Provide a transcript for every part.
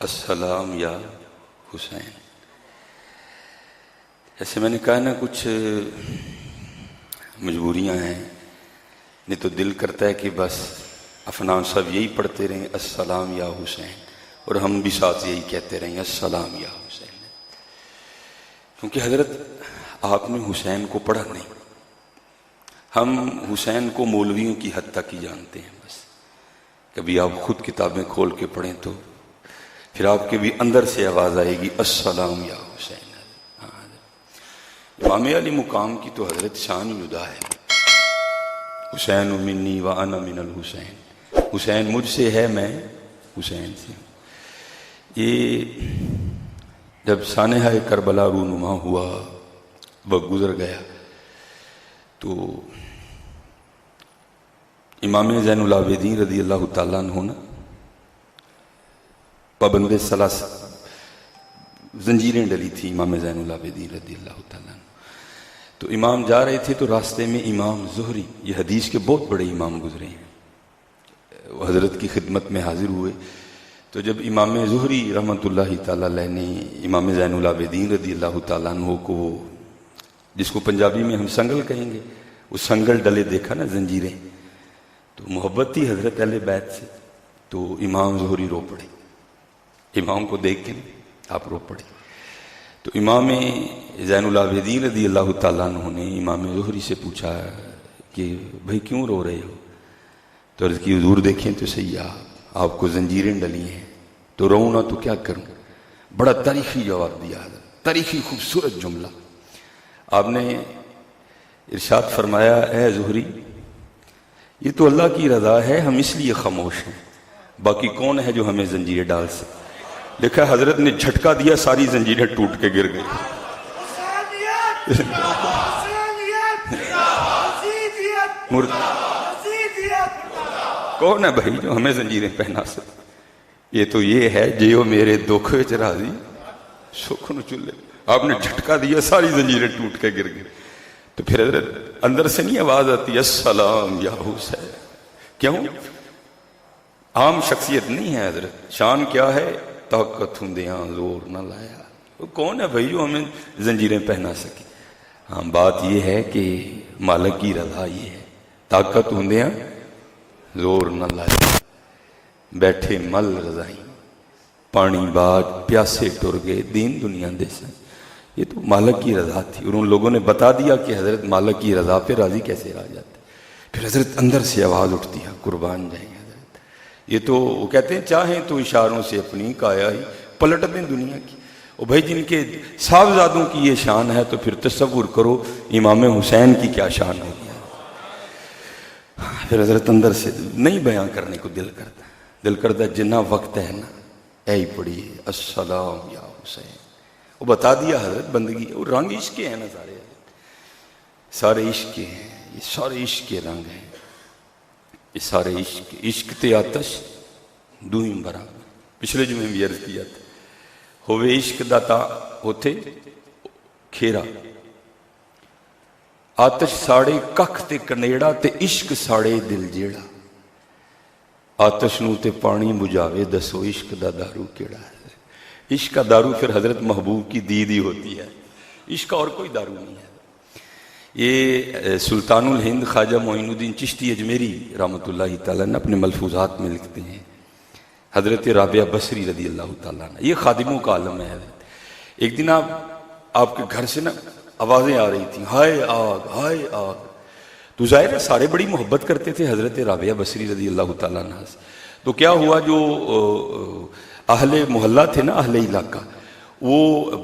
السلام یا حسین. جیسے میں نے کہا نا، کچھ مجبوریاں ہیں، نہیں تو دل کرتا ہے کہ بس افنان صاحب یہی پڑھتے رہیں السلام یا حسین، اور ہم بھی ساتھ یہی کہتے رہیں السلام یا حسین، کیونکہ حضرت آپ نے حسین کو پڑھا نہیں. ہم حسین کو مولویوں کی حد تک ہی جانتے ہیں. بس کبھی آپ خود کتابیں کھول کے پڑھیں تو پھر آپ کے بھی اندر سے آواز آئے گی السلام یا حسین. امام علی مقام کی تو حضرت شان جدا ہے. حسین منی و انا من الحسین، حسین مجھ سے ہے، میں حسین سے ہوں. یہ جب سانحہ کربلا رونما ہوا، وقت گزر گیا، تو امام زین العابدین رضی اللہ تعالیٰ عنہ نا پابند ثلاث زنجیریں ڈلی تھی امام زین العابدین رضی اللہ تعالیٰ عنہ. تو امام جا رہے تھے تو راستے میں امام زہری، یہ حدیث کے بہت بڑے امام گزرے ہیں، وہ حضرت کی خدمت میں حاضر ہوئے. تو جب امام زہری رحمۃ اللہ تعالیٰ علیہ نے امام زین العابدین رضی اللہ تعالیٰ عنہ کو، جس کو پنجابی میں ہم سنگل کہیں گے، وہ سنگل ڈلے دیکھا نا، زنجیریں، تو محبت تھی حضرت اہل بیت سے، تو امام زہری رو پڑے. امام کو دیکھ کے آپ رو پڑے. تو امام زین العابدین رضی اللہ تعالیٰ عنہ نے امام زہری سے پوچھا کہ بھائی کیوں رو رہے ہو؟ تو عرض کی حضور دیکھیں تو صحیح، آپ کو زنجیریں ڈلی ہیں، تو رو نہ تو کیا کروں. بڑا تاریخی جواب دیا، تاریخی خوبصورت جملہ. آپ نے ارشاد فرمایا اے زہری، یہ تو اللہ کی رضا ہے، ہم اس لیے خاموش ہیں، باقی کون ہے جو ہمیں زنجیریں ڈال سکے. دیکھا حضرت نے جھٹکا دیا، ساری زنجیریں ٹوٹ کے گر گئی. کون ہے بھائی جو ہمیں زنجیریں پہنا سکے؟ یہ تو یہ ہے جیو میرے دکھ وچ راضی سکھ نو چلے. آپ نے جھٹکا دیا، ساری زنجیریں ٹوٹ کے گر گئی. تو پھر حضرت اندر سے نہیں آواز آتی السلام یا حسین؟ کیوں؟ عام شخصیت نہیں ہے حضرت. شان کیا ہے؟ طاقت ہوندیاں زور نہ لایا. وہ کون ہے بھائی جو ہمیں زنجیریں پہنا سکے؟ ہاں، بات یہ ہے کہ مالک کی رضا یہ ہے، طاقت ہوندیاں زور نہ لایا. بیٹھے مل رضائی پانی بعد پیاسے ٹر گئے دین دنیا دے سن. یہ تو مالک کی رضا تھی، اور ان لوگوں نے بتا دیا کہ حضرت مالک کی رضا پہ راضی کیسے رہ جاتے. پھر حضرت اندر سے آواز اٹھتی ہے قربان جائیں حضرت. یہ تو وہ کہتے ہیں چاہیں تو اشاروں سے اپنی کایا ہی پلٹ دیں دنیا کی. اور بھائی جن کے صاحبزادوں کی یہ شان ہے تو پھر تصور کرو امام حسین کی کیا شان ہوگی. پھر حضرت اندر سے نہیں بیان کرنے کو دل کرتا جنہ وقت ہے نا اے ہی پڑھیے السلام یا حسین. وہ بتا دیا حضرت بندگی، اور رنگ عشق کے ہیں نا سارے عشق کے ہیں، یہ سارے عشق کے رنگ ہیں، یہ سارے عشق تے آتش دوئیں برابر. پچھلے جمعے بھی عرض کیا تھا، ہوئے عشق دا تا ہوتے کھیرا، آتش ساڑے ککھ تے کنیڑا تے عشق ساڑے دل جیڑا. آتش نو تے پانی بجھاوے دسو عشق دا دارو کیڑا ہے. عشق کا دارو پھر حضرت محبوب کی دید ہی ہوتی ہے، عشق کا اور کوئی دارو نہیں ہے. یہ سلطان الہند خواجہ معین الدین چشتی اجمیری رحمۃ اللہ تعالیٰ نے اپنے ملفوظات میں لکھتے ہیں، حضرت رابعہ بصری رضی اللہ تعالیٰ نے، یہ خادموں کا عالم ہے حضرت. ایک دن آپ کے گھر سے نا آوازیں آ رہی تھیں، ہائے آگ ہائے آگ. تو ظاہر ہے سارے بڑی محبت کرتے تھے حضرت رابعہ بصری رضی اللہ تعالیٰ عنہ سے. تو کیا ہوا، جو اہل محلہ تھے نا، اہل علاقہ، وہ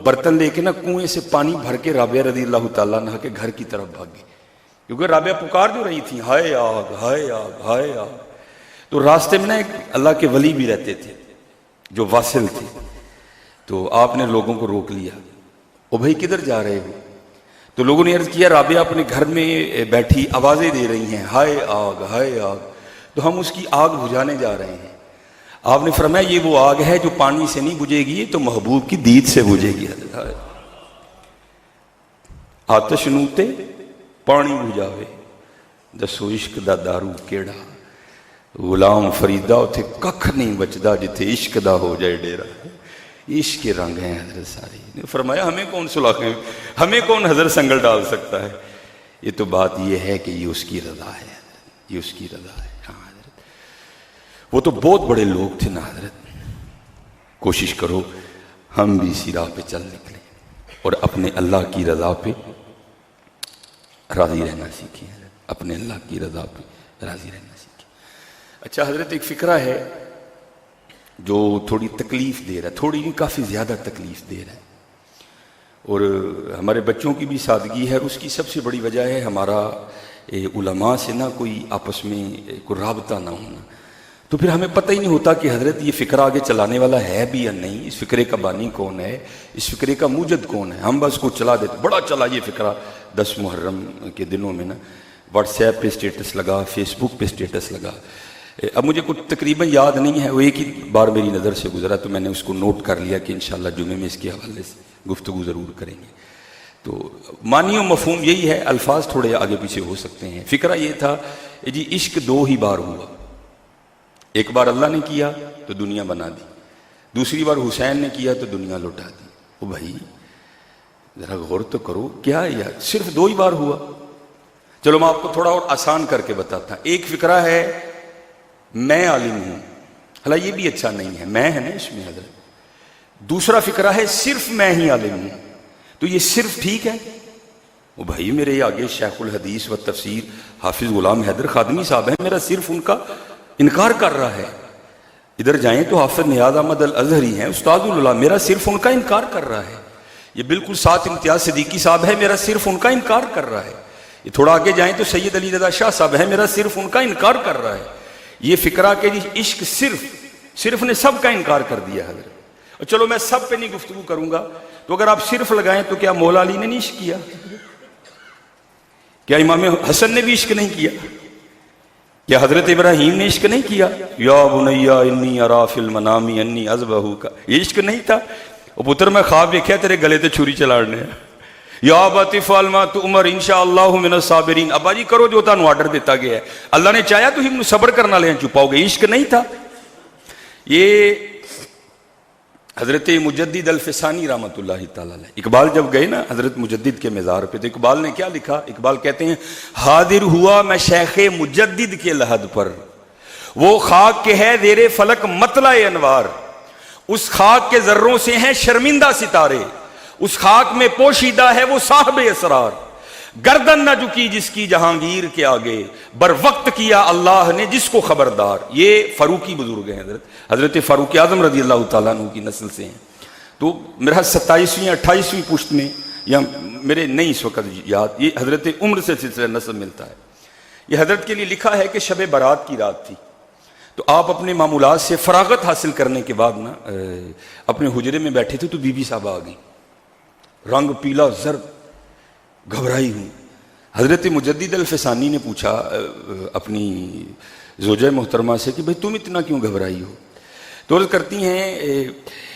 برتن لے کے نا کنویں سے پانی بھر کے رابعہ رضی اللہ تعالیٰ عنہ کے گھر کی طرف بھاگے، کیونکہ رابعہ پکار جو رہی تھی ہائے آگ ہائے آگ ہائے آگ. تو راستے میں نا ایک اللہ کے ولی بھی رہتے تھے جو واصل تھے. تو آپ نے لوگوں کو روک لیا، او بھائی کدھر جا رہے ہو؟ تو لوگوں نے عرض کیا رابعہ اپنے گھر میں بیٹھی آوازیں دے رہی ہیں ہائے آگ ہائے آگ، تو ہم اس کی آگ بجھانے جا رہے ہیں. آپ نے فرمایا یہ وہ آگ ہے جو پانی سے نہیں بجھے گی، تو محبوب کی دید سے بجھے گی. آتش نوتے پانی بجھاوے دسو عشق دا دارو کیڑا. غلام فریدا اتھے ککھ نہیں بچدا جتھے عشق دا ہو جائے ڈیرا. عشق کے رنگ ہیں حضرت سارے. فرمایا ہمیں کون سلاخیں، ہمیں کون حضرت سنگل ڈال سکتا ہے. یہ تو بات یہ ہے کہ یہ اس کی رضا ہے، یہ اس کی رضا ہے. ہاں حضرت وہ تو بہت بڑے لوگ تھے نا حضرت. کوشش کرو ہم بھی اسی راہ پہ چل نکلیں اور اپنے اللہ کی رضا پہ راضی رہنا سیکھیں. اپنے اللہ کی رضا پہ راضی رہنا سیکھیں. اچھا حضرت ایک فکرہ ہے جو تھوڑی تکلیف دے رہا ہے، تھوڑی نہیں کافی زیادہ تکلیف دے رہا ہے، اور ہمارے بچوں کی بھی سادگی ہے، اور اس کی سب سے بڑی وجہ ہے ہمارا علماء سے نہ کوئی آپس میں کوئی رابطہ نہ ہونا. تو پھر ہمیں پتہ ہی نہیں ہوتا کہ حضرت یہ فکرہ آگے چلانے والا ہے بھی یا نہیں، اس فکرے کا بانی کون ہے، اس فکرے کا موجد کون ہے. ہم بس کو چلا دیتے، بڑا چلا یہ فکرہ 10 محرم کے دنوں میں نا، واٹس ایپ پہ سٹیٹس لگا، فیس بک پہ سٹیٹس لگا. اب مجھے کچھ تقریباً یاد نہیں ہے، وہ ایک ہی بار میری نظر سے گزرا تو میں نے اس کو نوٹ کر لیا کہ انشاءاللہ جمعے میں اس کے حوالے سے گفتگو ضرور کریں گے. تو معنی و مفہوم یہی ہے، الفاظ تھوڑے آگے پیچھے ہو سکتے ہیں. فکرہ یہ تھا جی عشق 2 ہی بار ہوا. ایک بار اللہ نے کیا تو دنیا بنا دی، دوسری بار حسین نے کیا تو دنیا لوٹا دی. او بھائی ذرا غور تو کرو، کیا یار صرف 2 ہی بار ہوا. چلو میں آپ کو تھوڑا اور آسان کر کے بتاتا. ایک فکرہ ہے میں عالم ہوں، حالانکہ یہ بھی اچھا نہیں ہے، میں ہے نا اس میں حضرت. دوسرا فکرہ ہے صرف میں ہی عالم ہوں. تو یہ صرف ٹھیک ہے؟ وہ بھائی میرے آگے شیخ الحدیث و تفسیر حافظ غلام حیدر خادمی صاحب ہیں، میرا صرف ان کا انکار کر رہا ہے. ادھر جائیں تو حافظ نیاز احمد الازہری ہیں استاد اللہ، میرا صرف ان کا انکار کر رہا ہے. یہ بالکل ساتھ امتیاز صدیقی صاحب ہے، میرا صرف ان کا انکار کر رہا ہے. یہ تھوڑا آگے جائیں تو سید علی رضا شاہ صاحب ہیں، میرا صرف ان کا انکار کر رہا ہے. یہ فکرہ کہ جی عشق صرف نے سب کا انکار کر دیا حضرت. اور چلو میں سب پہ نہیں گفتگو کروں گا، تو اگر آپ صرف لگائیں تو کیا مولا علی نے نہیں عشق کیا؟ کیا امام حسن نے بھی عشق نہیں کیا؟ کیا حضرت ابراہیم نے عشق نہیں کیا؟ یا بنی انی ارا فی المنام انی اذبحک، یہ عشق نہیں تھا؟ اور پتر میں خواب دیکھا تیرے گلے تے چھری چلاڑنے. یا ابت افعل ما تؤمر انشاءاللہ من الصابرین، ابا جی کرو جو تانوں آرڈر دیتا گیا ہے، اللہ نے چاہیا تو ہم صبر کرنا لے چھپاؤ گے. عشق نہیں تھا. یہ حضرت مجدد الفسانی رحمۃ اللہ تعالی علیہ، اقبال جب گئے نا حضرت مجدد کے مزار پہ تو اقبال نے کیا لکھا؟ اقبال کہتے ہیں حاضر ہوا میں شیخ مجدد کے لحد پر، وہ خاک کے ہے زیر فلک مطلع انوار، اس خاک کے ذروں سے ہیں شرمندہ ستارے، اس خاک میں پوشیدہ ہے وہ صاحب اسرار، گردن نہ جھکی جس کی جہانگیر کے آگے، بر وقت کیا اللہ نے جس کو خبردار. یہ فاروقی بزرگ ہیں، حضرت فاروق اعظم رضی اللہ تعالیٰ عنہ کی نسل سے ہیں. تو میرا 27ویں 28ویں پشت میں، یا میرے نہیں اس وقت یاد، یہ حضرت عمر سے سلسلہ نسب ملتا ہے. یہ حضرت کے لیے لکھا ہے کہ شب برات کی رات تھی، تو آپ اپنے معمولات سے فراغت حاصل کرنے کے بعد نا اپنے حجرے میں بیٹھے تھے تو بی بی صاحبہ آ گئیں، رنگ پیلا زرد، گھبرائی ہوں. حضرت مجدد الفسانی نے پوچھا اپنی زوجہ محترمہ سے کہ بھئی تم اتنا کیوں گھبرائی ہو؟ تو عرض کرتی ہیں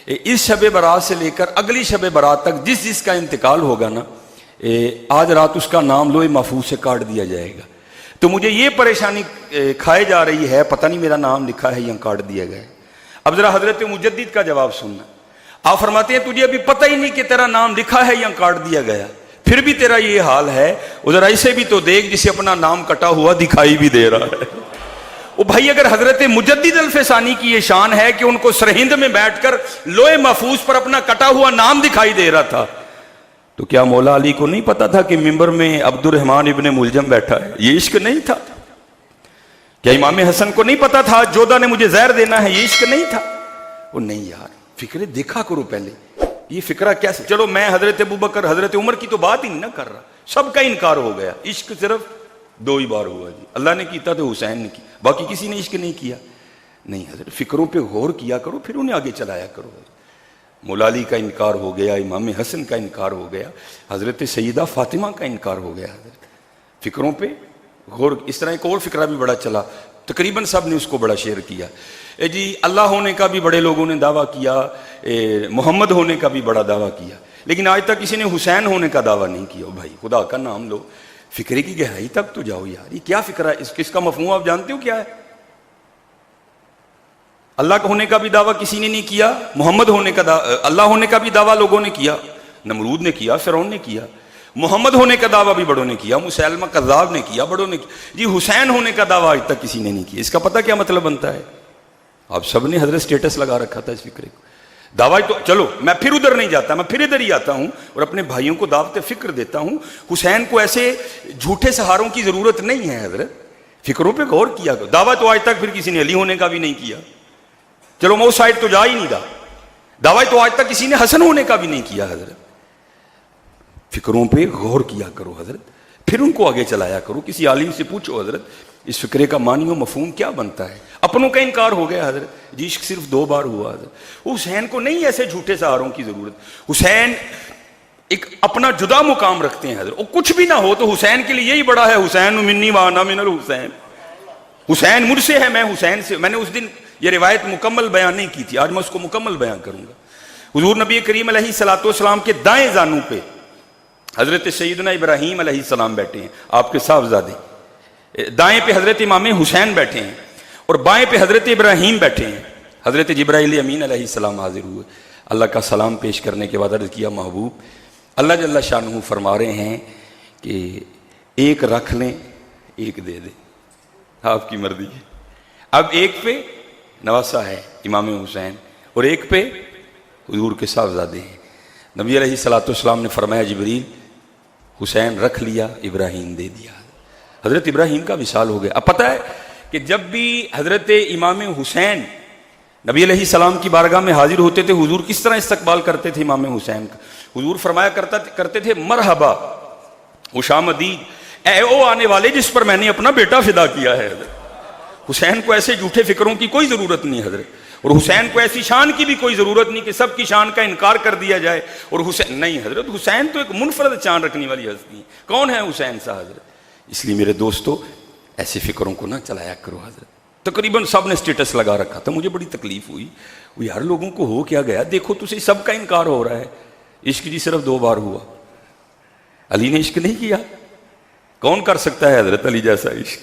اس شب برات سے لے کر اگلی شب برات تک جس کا انتقال ہوگا نا، آج رات اس کا نام لوح محفوظ سے کاٹ دیا جائے گا. تو مجھے یہ پریشانی کھائے جا رہی ہے، پتہ نہیں میرا نام لکھا ہے یا کاٹ دیا گیا. اب ذرا حضرت مجدد کا جواب سننا. آپ فرماتے ہیں تجھے ابھی پتہ ہی نہیں کہ تیرا نام لکھا ہے یا کاٹ دیا گیا، پھر بھی تیرا یہ حال ہے. ذرا اسے بھی تو دیکھ جسے اپنا نام کٹا ہوا دکھائی بھی دے رہا ہے. وہ بھائی اگر حضرت مجدد الفسانی کی یہ شان ہے کہ ان کو سرہند میں بیٹھ کر لوح محفوظ پر اپنا کٹا ہوا نام دکھائی دے رہا تھا، تو کیا مولا علی کو نہیں پتا تھا کہ ممبر میں عبد الرحمن ابن ملجم بیٹھا ہے؟ یہ عشق نہیں تھا؟ کیا امام حسن کو نہیں پتا تھا جودہ نے مجھے زہر دینا ہے؟ یہ عشق نہیں تھا؟ وہ نہیں یار، فکرے دیکھا کرو پہلے یہ فکرہ کیسے. چلو میں حضرت ابوبکر حضرت عمر کی تو بات ہی نہیں نہ کر رہا، سب کا انکار ہو گیا. عشق صرف 2 ہی بار ہوا جی، اللہ نے کیتا تو حسین نے کی، باقی کسی نے عشق نہیں کیا. نہیں حضرت فکروں پہ غور کیا کرو، پھر انہیں آگے چلایا کرو. مولا علی کا انکار ہو گیا، امام حسن کا انکار ہو گیا، حضرت سیدہ فاطمہ کا انکار ہو گیا. حضرت فکروں پہ غور. اس طرح ایک اور فکرہ بھی بڑا چلا، تقریباً سب نے اس کو بڑا شیئر کیا. جی اللہ ہونے کا بھی بڑے لوگوں نے دعویٰ کیا، محمد ہونے کا بھی بڑا دعویٰ کیا، لیکن آج تک کسی نے حسین ہونے کا دعویٰ نہیں کیا. بھائی خدا کا نام لو، فکرے کی گہرائی تک تو جاؤ یار. یہ کیا فکرہ ہے؟ اس کا مفہوم آپ جانتے ہو کیا ہے؟ اللہ کا ہونے کا بھی دعویٰ کسی نے نہیں کیا, محمد ہونے کا اللہ ہونے کا بھی دعویٰ لوگوں نے کیا, نمرود نے کیا, فرعون نے کیا. محمد ہونے کا دعویٰ بھی بڑوں نے کیا, مسیلمہ کذاب نے کیا, بڑوں نے کیا. جی حسین ہونے کا دعویٰ آج تک کسی نے نہیں کیا. اس کا پتہ کیا مطلب بنتا ہے؟ آپ سب نے حضرت سٹیٹس لگا رکھا تھا اس فکرے کو. دعویٰ تو چلو میں پھر ادھر نہیں جاتا, میں پھر ادھر ہی آتا ہوں اور اپنے بھائیوں کو دعوت فکر دیتا ہوں. حسین کو ایسے جھوٹے سہاروں کی ضرورت نہیں ہے حضرت, فکروں پہ غور کیا کرو. دعویٰ تو آج تک پھر کسی نے علی ہونے کا بھی نہیں کیا, چلو میں اس سائڈ تو جا ہی نہیں رہا. دعویٰ تو آج تک کسی نے حسن ہونے کا بھی نہیں کیا حضرت. فکروں پہ غور کیا کرو حضرت, پھر ان کو آگے چلایا کرو. کسی عالم سے پوچھو حضرت اس فکرے کا معنی و مفہوم کیا بنتا ہے. اپنوں کا انکار ہو گیا حضرت, جی عشق صرف 2 بار ہوا حضرت. حسین کو نہیں ایسے جھوٹے سہاروں کی ضرورت. حسین ایک اپنا جدا مقام رکھتے ہیں حضرت, اور کچھ بھی نہ ہو تو حسین کے لیے یہی بڑا ہے. حسین منی وانا من الحسین, حسین مجھ سے ہے, میں حسین سے. میں نے اس دن یہ روایت مکمل بیان نہیں کی تھی, آج میں اس کو مکمل بیان کروں گا. حضور نبی کریم علیہ الصلوۃ والسلام کے دائیں زانوں پہ حضرت سیدنا ابراہیم علیہ السلام بیٹھے ہیں, آپ کے صاحبزادے. دائیں پہ حضرت امام حسین بیٹھے ہیں اور بائیں پہ حضرت ابراہیم بیٹھے ہیں. حضرت جبرائیل امین علیہ السلام حاضر ہوئے. اللہ کا سلام پیش کرنے کے بعد عرض کیا, محبوب اللہ جل شانہ فرما رہے ہیں کہ ایک رکھ لیں ایک دے دیں, آپ کی مرضی ہے. اب ایک پہ نواسا ہے امام حسین اور ایک پہ حضور کے صاحبزادے ہیں. نبی علیہ الصلوۃ والسلام نے فرمایا جبریل حسین رکھ لیا, ابراہیم دے دیا. حضرت ابراہیم کا وصال ہو گیا. اب پتہ ہے کہ جب بھی حضرت امام حسین نبی علیہ السلام کی بارگاہ میں حاضر ہوتے تھے, حضور کس طرح استقبال کرتے تھے امام حسین کا. حضور فرمایا کرتے تھے مرحبا خوش آمدید, اے او آنے والے جس پر میں نے اپنا بیٹا فدا کیا ہے. حسین کو ایسے جھوٹے فکروں کی کوئی ضرورت نہیں حضرت, اور حسین کو ایسی شان کی بھی کوئی ضرورت نہیں کہ سب کی شان کا انکار کر دیا جائے. اور حسین نہیں حضرت, حسین تو ایک منفرد شان رکھنے والی ہستی ہے. کون ہے حسین صاحب حضرت؟ اس لیے میرے دوستو ایسے فکروں کو نہ چلایا کرو حضرت. تقریباً سب نے سٹیٹس لگا رکھا تھا, مجھے بڑی تکلیف ہوئی. وہ یار لوگوں کو ہو کیا گیا, دیکھو تجھے سب کا انکار ہو رہا ہے. عشق جی صرف 2 بار ہوا. علی نے عشق نہیں کیا, کون کر سکتا ہے حضرت علی جیسا عشق؟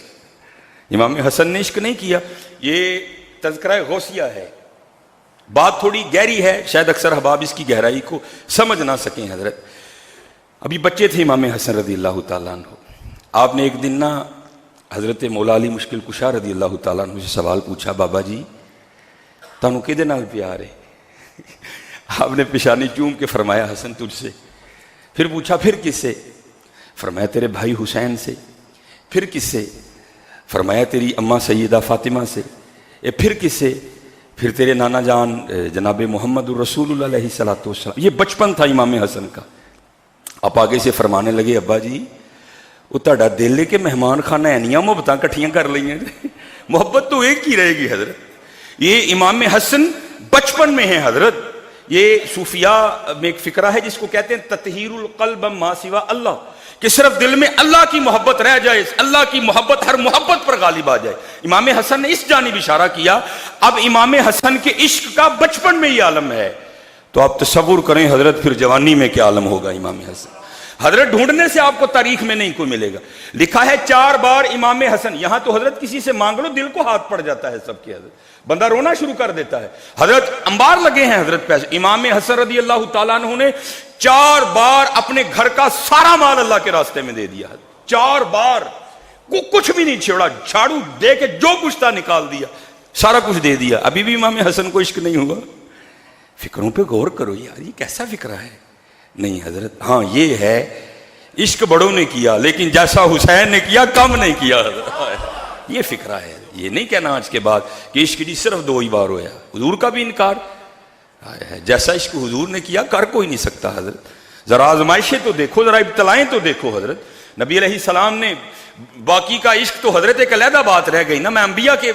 امام حسن نے عشق نہیں کیا. یہ تذکرہ غوثیہ ہے, بات تھوڑی گہری ہے, شاید اکثر احباب اس کی گہرائی کو سمجھ نہ سکیں حضرت. ابھی بچے تھے امام حسن رضی اللہ تعالیٰ عنہ. آپ نے ایک دن نا حضرت مولا علی مشکل کشا رضی اللہ تعالیٰ عنہ سے سوال پوچھا, بابا جی تانوں کدے نال پیار ہے؟ آپ نے پیشانی چوم کے فرمایا حسن تجھ سے. پھر پوچھا پھر کس سے؟ فرمایا تیرے بھائی حسین سے. پھر کس سے؟ فرمایا تیری اماں سیدہ فاطمہ سے. پھر کس سے؟ پھر تیرے نانا جان جناب محمد الرسول اللہ علیہ الصلوۃ والسلام. یہ بچپن تھا امام حسن کا. آپ آگے سے فرمانے لگے, ابا جی وہ تہاڈا دل ہے کہ مہمان خانہ اینیاں محبتاں کٹھیاں کر لئیں, محبت تو ایک ہی رہے گی حضرت. یہ امام حسن بچپن میں ہے حضرت. یہ صوفیاء میں ایک فکرہ ہے جس کو کہتے ہیں تطہیر القلب ما سوا اللہ, کہ صرف دل میں اللہ کی محبت رہ جائے, اللہ کی محبت ہر محبت پر غالب آ جائے. امام حسن نے اس جانب اشارہ کیا. اب امام حسن کے عشق کا بچپن میں یہ عالم ہے, تو آپ تصور کریں حضرت پھر جوانی میں کیا عالم ہوگا امام حسن. حضرت ڈھونڈنے سے آپ کو تاریخ میں نہیں کوئی ملے گا. لکھا ہے 4 بار امام حسن, یہاں تو حضرت کسی سے مانگ لو دل کو ہاتھ پڑ جاتا ہے سب کے, حضرت بندہ رونا شروع کر دیتا ہے. حضرت انبار لگے ہیں حضرت پیسے. امام حسن رضی اللہ تعالیٰ عنہ نے 4 بار اپنے گھر کا سارا مال اللہ کے راستے میں دے دیا. 4 بار کچھ بھی نہیں چھوڑا, جھاڑو دے کے جو کچھ تھا نکال دیا, سارا کچھ دے دیا. ابھی بھی امام حسن کو عشق نہیں ہوا. فکروں پہ غور کرو یار, یہ کیسا فکرہ ہے؟ نہیں حضرت, ہاں یہ ہے عشق بڑوں نے کیا لیکن جیسا حسین نے کیا کم نہیں کیا حضرت. یہ فکرہ ہے. یہ نہیں کہنا آج کے بعد کہ عشق جی صرف 2 ہی بار ہوا. حضور کا بھی انکار ہے, جیسا عشق حضور نے کیا کر کوئی نہیں سکتا حضرت. ذرا آزمائشیں تو دیکھو, ذرا ابتلائیں تو دیکھو حضرت. نبی علیہ السلام نے باقی کا عشق تو حضرت ایک علیحدہ بات رہ گئی نا, میں انبیاء کے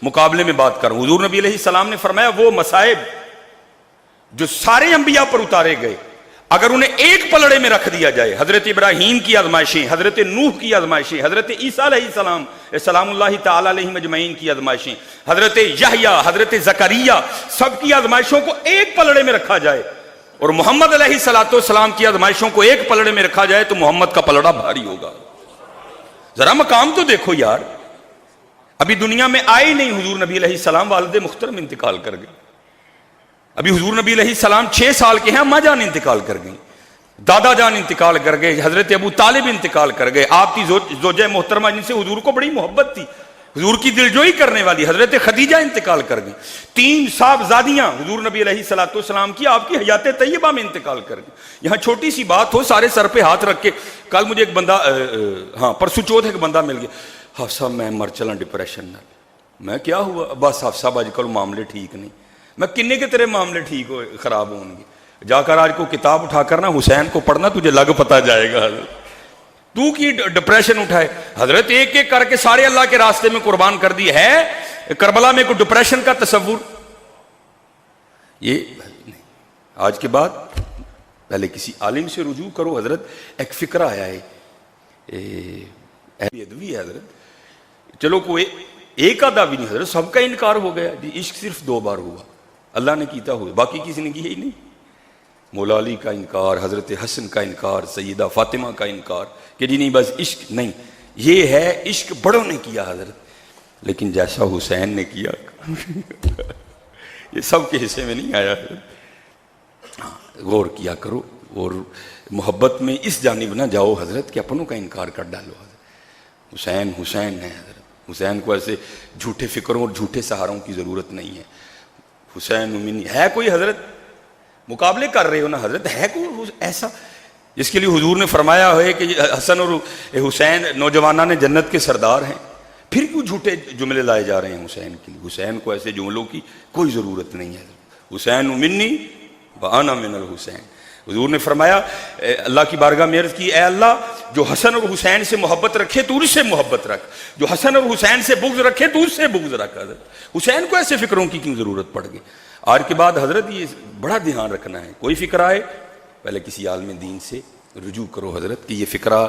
مقابلے میں بات کروں. حضور نبی علیہ السلام نے فرمایا وہ مصائب جو سارے انبیاء پر اتارے گئے اگر انہیں ایک پلڑے میں رکھ دیا جائے, حضرت ابراہیم کی آزمائشیں, حضرت نوح کی آزمائشیں, حضرت عیسیٰ علیہ السلام سلام اللہ تعالی علیہ مجمعین کی آزمائشیں, حضرت یحییٰ, حضرت زکریا, سب کی آزمائشوں کو ایک پلڑے میں رکھا جائے اور محمد علیہ الصلوۃ والسلام کی آزمائشوں کو ایک پلڑے میں رکھا جائے تو محمد کا پلڑا بھاری ہوگا. ذرا مقام تو دیکھو یار. ابھی دنیا میں آئے ہی نہیں حضور نبی علیہ السلام، والد محترم انتقال کر گئے. ابھی حضور نبی علیہ السلام 6 سال کے ہیں، اماں جان انتقال کر گئی، دادا جان انتقال کر گئے، حضرت ابو طالب انتقال کر گئے. آپ کی زوجہ محترمہ جن سے حضور کو بڑی محبت تھی، حضور کی دلجوئی کرنے والی حضرت خدیجہ انتقال کر گئی. 3 صاحبزادیاں حضور نبی علیہ السلام کی آپ کی حیات طیبہ میں انتقال کر گئی. یہاں چھوٹی سی بات ہو، سارے سر پہ ہاتھ رکھ کے، کل مجھے ایک بندہ پرسوں چوتھ ایک بندہ مل گیا، حافظ صاحب میں مر چلا ڈپریشن نال. میں کیا ہوا؟ بس حافظ صاحب آج کل معاملے ٹھیک نہیں. میں کنے کے تیرے معاملے ٹھیک ہو خراب ہوں گے؟ جا کر آج کو کتاب اٹھا کر نا حسین کو پڑھنا، تجھے لگ پتا جائے گا. تو کی ڈپریشن اٹھائے حضرت، ایک ایک کر کے سارے اللہ کے راستے میں قربان کر دی ہے. کربلا میں کوئی ڈپریشن کا تصور یہ نہیں. آج کے بعد پہلے کسی عالم سے رجوع کرو. حضرت ایک فکرہ آیا ہے ادوی ہے حضرت، چلو کوئی ایک آدھا بھی نہیں حضرت، سب کا انکار ہو گیا جی. عشق صرف 2 بار ہوا، اللہ نے کیتا ہوا، باقی کسی نے کیا ہی نہیں. مولا علی کا انکار، حضرت حسن کا انکار، سیدہ فاطمہ کا انکار کہ جی نہیں بس عشق نہیں. یہ ہے عشق بڑوں نے کیا حضرت، لیکن جیسا حسین نے کیا یہ سب کے حصے میں نہیں آیا. غور کیا کرو اور محبت میں اس جانب نہ جاؤ حضرت کہ اپنوں کا انکار کر ڈالو. حضرت حسین حسین ہے حضرت. حسین کو ایسے جھوٹے فکروں اور جھوٹے سہاروں کی ضرورت نہیں ہے. حسین امین ہے کوئی حضرت، مقابلے کر رہے ہو نا حضرت، ہے کوئی ایسا جس کے لیے حضور نے فرمایا ہے کہ حسن اور حسین نوجوانان جنت کے سردار ہیں؟ پھر کیوں جھوٹے جملے لائے جا رہے ہیں حسین کے لیے؟ حسین کو ایسے جملوں کی کوئی ضرورت نہیں ہے. حسین منی وانا من الحسین. حضور نے فرمایا، اللہ کی بارگاہ میں عرض کی، اے اللہ جو حسن اور حسین سے محبت رکھے تو اس سے محبت رکھ، جو حسن اور حسین سے بغض رکھے تو اس سے بغض رکھ. حضرت حسین کو ایسے فکروں کی کیوں ضرورت پڑ گئی؟ آج کے بعد حضرت یہ بڑا دھیان رکھنا ہے، کوئی فکر آئے پہلے کسی عالم دین سے رجوع کرو حضرت کہ یہ فکرہ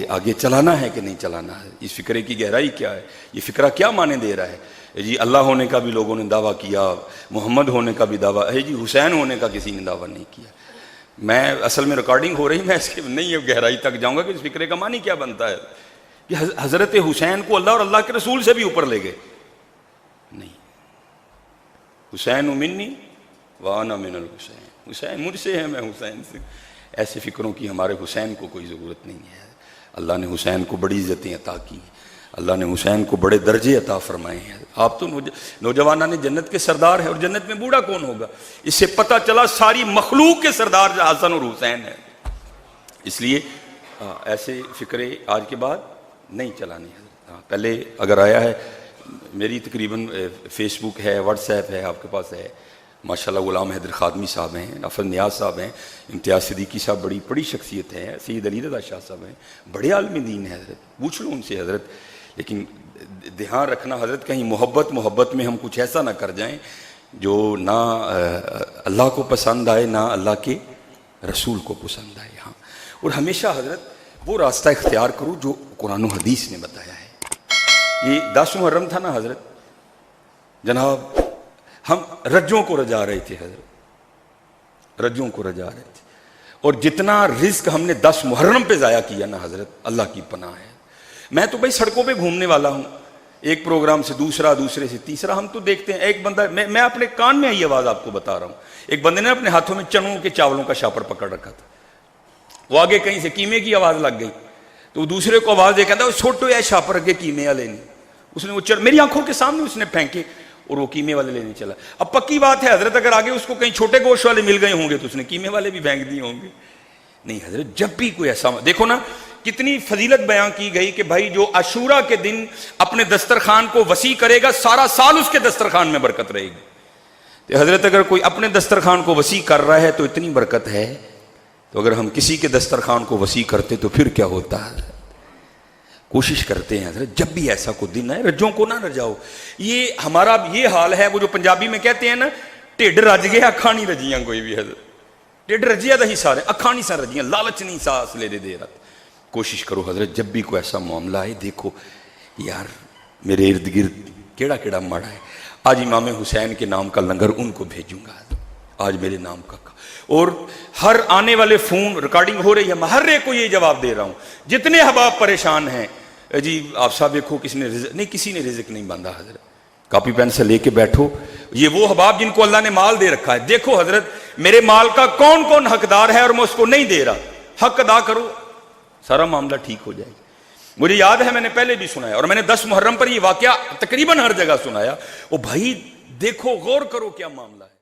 آگے چلانا ہے کہ نہیں چلانا ہے، اس فکرے کی گہرائی کیا ہے، یہ فکرہ کیا معنی دے رہا ہے. جی اللہ ہونے کا بھی لوگوں نے دعویٰ کیا، محمد ہونے کا بھی دعویٰ ہے، جی حسین ہونے کا کسی نے دعویٰ نہیں کیا. میں اصل میں ریکارڈنگ ہو رہی، میں اس کے نہیں گہرائی تک جاؤں گا کہ اس فکرے کا معنی کیا بنتا ہے کہ حضرت حسین کو اللہ اور اللہ کے رسول سے بھی اوپر لے گئے. نہیں، حسین منی وانا من الحسین، حسین مجھ سے ہے میں حسین سے. ایسے فکروں کی ہمارے حسین کو کوئی ضرورت نہیں ہے. اللہ نے حسین کو بڑی عزتیں عطا کی ہیں، اللہ نے حسین کو بڑے درجے عطا فرمائے ہیں. آپ تو نوجوانان جنت کے سردار ہیں، اور جنت میں بوڑھا کون ہوگا؟ اس سے پتہ چلا ساری مخلوق کے سردار حسن اور حسین ہیں. اس لیے ایسے فکرے آج کے بعد نہیں چلانے ہیں. پہلے اگر آیا ہے، میری تقریباً فیس بک ہے، واٹس ایپ ہے، آپ کے پاس ہے ماشاءاللہ. غلام حیدر خادمی صاحب ہیں، نفر نیاز صاحب ہیں، امتیاز صدیقی صاحب بڑی شخصیت ہے، سید علی رضا شاہ صاحب ہیں، بڑے عالم دین ہیں حضرت، پوچھ لو ان سے حضرت. لیکن دھیان رکھنا حضرت کہیں محبت میں ہم کچھ ایسا نہ کر جائیں جو نہ اللہ کو پسند آئے نہ اللہ کے رسول کو پسند آئے. ہاں، اور ہمیشہ حضرت وہ راستہ اختیار کرو جو قرآن و حدیث نے بتایا ہے. یہ 10 محرم تھا نا حضرت، جناب ہم رجوں کو رجا رہے تھے حضرت، رجوں کو رجا رہے تھے، اور جتنا رزق ہم نے 10 محرم پہ ضائع کیا نا حضرت، اللہ کی پناہ ہے. میں تو بھائی سڑکوں پہ گھومنے والا ہوں، ایک پروگرام سے دوسرا، دوسرے سے تیسرا. ہم تو دیکھتے ہیں ایک بندہ، میں اپنے کان میں یہ آواز آپ کو بتا رہا ہوں، ایک بندے نے اپنے ہاتھوں میں چنوں کے چاولوں کا شاپر پکڑ رکھا تھا. وہ آگے کہیں سے قیمے کی آواز لگ گئی تو دوسرے کو آواز دے کہتا ہے چھوٹو یا شاپر اگے قیمے والے نہیں. اس نے وہ میری آنکھوں کے سامنے اس نے پھینکے اور وہ قیمے والے لینے چلا. اب پکی بات ہے حضرت، اگر آگے اس کو کہیں چھوٹے گوشت والے مل گئے ہوں گے تو اس نے قیمے والے بھی پھینک دیے ہوں گے. نہیں حضرت، جب بھی کوئی ایسا دیکھو نا، کتنی فضیلت بیان کی گئی کہ بھائی جو عاشورہ کے دن اپنے دسترخوان کو وسیع کرے گا، سارا سال اس کے دسترخوان میں برکت رہے گی. تو حضرت اگر کوئی اپنے دسترخوان کو وسیع کر رہا ہے تو اتنی برکت ہے، تو اگر ہم کسی کے دسترخوان کو وسیع کرتے تو پھر کیا ہوتا ہے. کوشش کرتے ہیں حضرت جب بھی ایسا کوئی دن ہے رجوں کو نہ رجاؤ. یہ ہمارا یہ حال ہے، وہ جو پنجابی میں کہتے ہیں نا، ٹھڈ رج گئے اکھاں نہیں رجیاں. کوئی بھی حضرت ٹھڈ رجیا تو ہی سارے، اکھاں نہیں سر رجیاں، لالچ نہیں ساس لے دے رہا. کوشش کرو حضرت جب بھی کوئی ایسا معاملہ ہے، دیکھو یار میرے ارد گرد کیڑا کیڑا مڑا ہے، آج امام حسین کے نام کا لنگر ان کو بھیجوں گا، آج میرے نام کا. اور ہر آنے والے فون ریکارڈنگ ہو رہی ہے، میں ہر ایک کو یہ جواب دے رہا ہوں، جتنے احباب پریشان ہیں جی آپ صاحب دیکھو کسی نے رزق نہیں، کسی نے رزق نہیں باندھا حضرت، کاپی پین سے لے کے بیٹھو، یہ وہ احباب جن کو اللہ نے مال دے رکھا ہے، دیکھو حضرت میرے مال کا کون کون حقدار ہے اور میں اس کو نہیں دے رہا، حق ادا کرو، سارا معاملہ ٹھیک ہو جائے گا۔ مجھے یاد ہے میں نے پہلے بھی سنایا، اور میں نے 10 محرم پر یہ واقعہ تقریباً ہر جگہ سنایا، وہ بھائی دیکھو غور کرو کیا معاملہ ہے۔